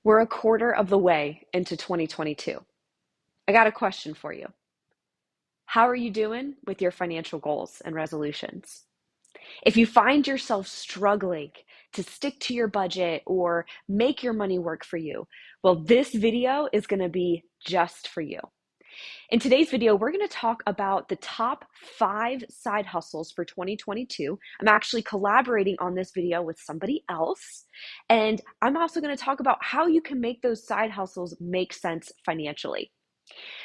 We're a quarter of the way into 2022. I got a question for you. How are you doing with your financial goals and resolutions? If you find yourself struggling to stick to your budget or make your money work for you, well, this video is going to be just for you. In today's video, we're going to talk about the top 5 side hustles for 2022. I'm actually collaborating on this video with somebody else. And I'm also going to talk about how you can make those side hustles make sense financially.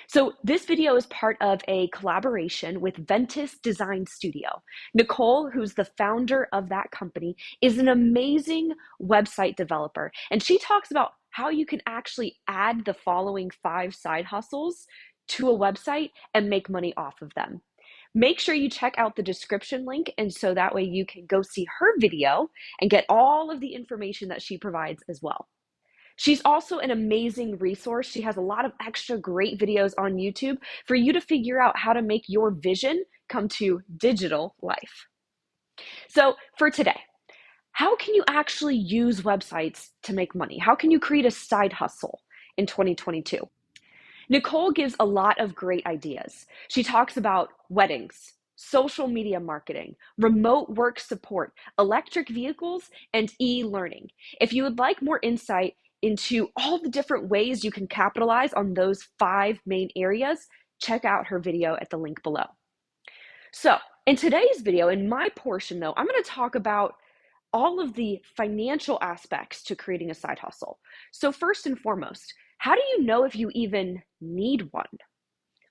So this video is part of a collaboration with Ventus Design Studio. Nicole, who's the founder of that company, is an amazing website developer. And she talks about how you can actually add the following 5 side hustles to a website and make money off of them. Make sure you check out the description link, and so that way you can go see her video and get all of the information that she provides as well. She's also an amazing resource. She has a lot of extra great videos on YouTube for you to figure out how to make your vision come to digital life. So for today, how can you actually use websites to make money? How can you create a side hustle in 2022? Nicole gives a lot of great ideas. She talks about weddings, social media marketing, remote work support, electric vehicles, and e-learning. If you would like more insight into all the different ways you can capitalize on those 5 main areas, check out her video at the link below. So in today's video, in my portion though, I'm going to talk about all of the financial aspects to creating a side hustle. So first and foremost, how do you know if you even need one?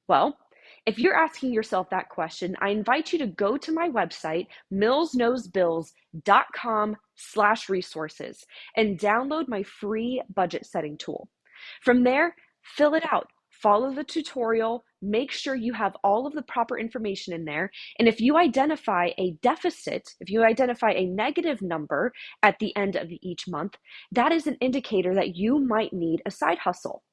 Well, if you're asking yourself that question, I invite you to go to my website, millsknowsbills.com/resources, and download my free budget setting tool. From there, fill it out, follow the tutorial, make sure you have all of the proper information in there. And if you identify a deficit, if you identify a negative number at the end of each month, that is an indicator that you might need a side hustle.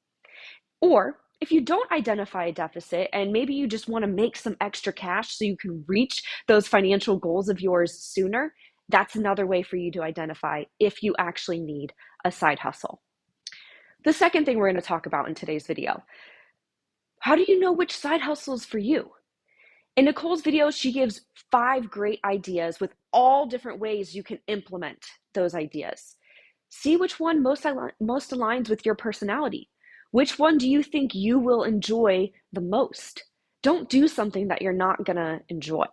Or if you don't identify a deficit and maybe you just want to make some extra cash so you can reach those financial goals of yours sooner, that's another way for you to identify if you actually need a side hustle. The second thing we're going to talk about in today's video, how do you know which side hustle is for you? In Nicole's video, she gives 5 great ideas with all different ways you can implement those ideas. See which one most aligns with your personality. Which one do you think you will enjoy the most? Don't do something that you're not going to enjoy.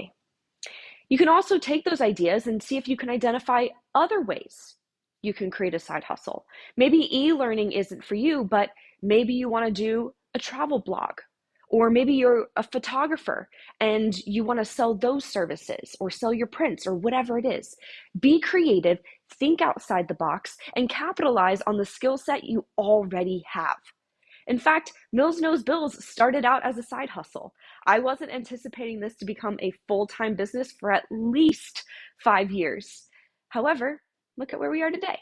You can also take those ideas and see if you can identify other ways you can create a side hustle. Maybe e-learning isn't for you, but maybe you want to do a travel blog, or maybe you're a photographer and you want to sell those services or sell your prints or whatever it is. Be creative, think outside the box, and capitalize on the skill set you already have. In fact, Mills Knows Bills started out as a side hustle. I wasn't anticipating this to become a full-time business for at least 5 years. However, look at where we are today.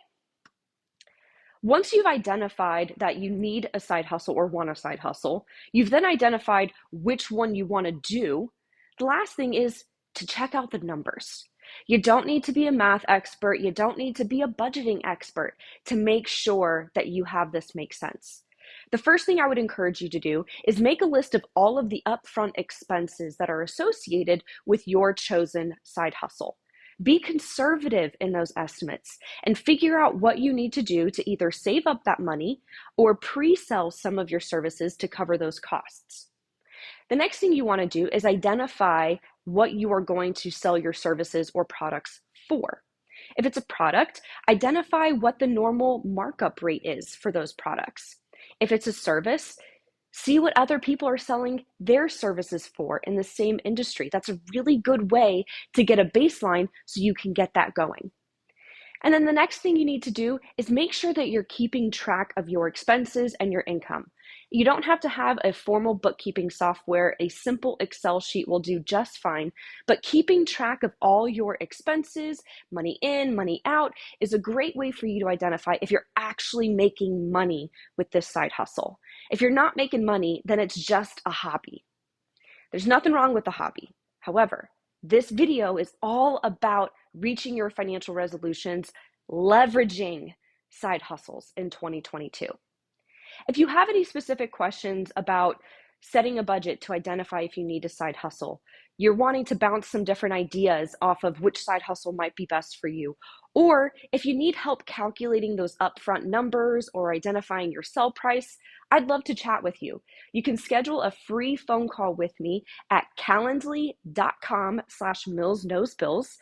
Once you've identified that you need a side hustle or want a side hustle, you've then identified which one you want to do. The last thing is to check out the numbers. You don't need to be a math expert. You don't need to be a budgeting expert to make sure that you have this make sense. The first thing I would encourage you to do is make a list of all of the upfront expenses that are associated with your chosen side hustle. Be conservative in those estimates and figure out what you need to do to either save up that money or pre-sell some of your services to cover those costs. The next thing you want to do is identify what you are going to sell your services or products for. If it's a product, identify what the normal markup rate is for those products. If it's a service, see what other people are selling their services for in the same industry. That's a really good way to get a baseline so you can get that going. And then the next thing you need to do is make sure that you're keeping track of your expenses and your income. You don't have to have a formal bookkeeping software. A simple Excel sheet will do just fine, but keeping track of all your expenses, money in, money out, is a great way for you to identify if you're actually making money with this side hustle. If you're not making money, then it's just a hobby. There's nothing wrong with the hobby. However, this video is all about reaching your financial resolutions, leveraging side hustles in 2022. If you have any specific questions about setting a budget to identify if you need a side hustle, you're wanting to bounce some different ideas off of which side hustle might be best for you, or if you need help calculating those upfront numbers or identifying your sell price, I'd love to chat with you. You can schedule a free phone call with me at calendly.com/millsknowsbills.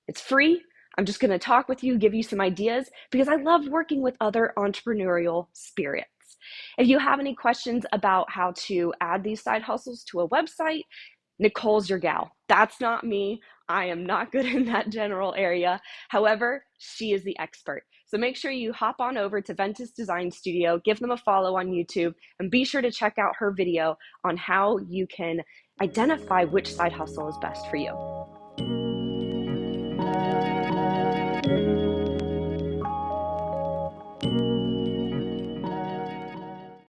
It's free. I'm just going to talk with you, give you some ideas because I love working with other entrepreneurial spirits. If you have any questions about how to add these side hustles to a website, Nicole's your gal. That's not me. I am not good in that general area. However, she is the expert. So make sure you hop on over to Ventus Design Studio, give them a follow on YouTube, and be sure to check out her video on how you can identify which side hustle is best for you.